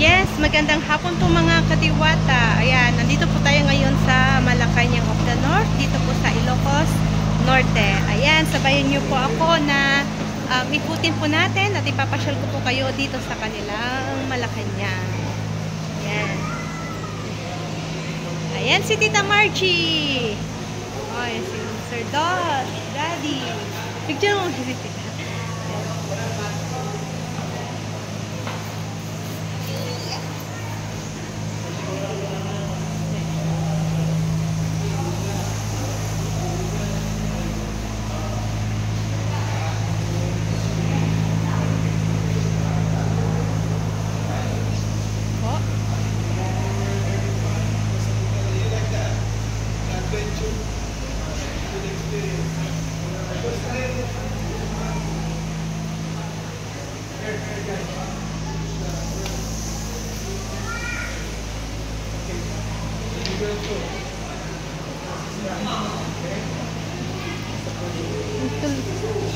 Yes, magandang hapon po mga kadiwata. Ayan, nandito po tayo ngayon sa Malacanang of the North, dito po sa Ilocos Norte. Ayan, sabayan niyo po ako na ikutin po natin at ipapasyal ko po kayo dito sa kanilang Malacanang. Ayan. Ayan si Tita Margie. Ayan si Sir Dot, Daddy. Picture mo si Tita.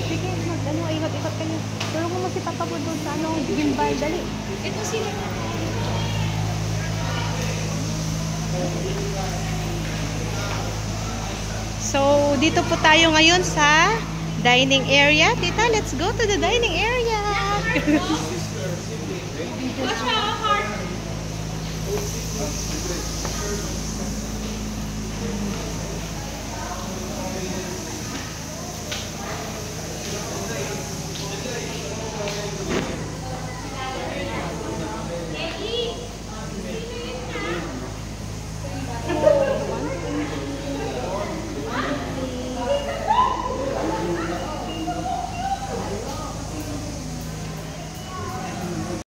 Sige, ikot-ikot kayo. Tulong mo si Papa po doon sa gimbal. Dali. Ito sila. So, dito po tayo ngayon sa dining area. Tita, let's go to the dining area.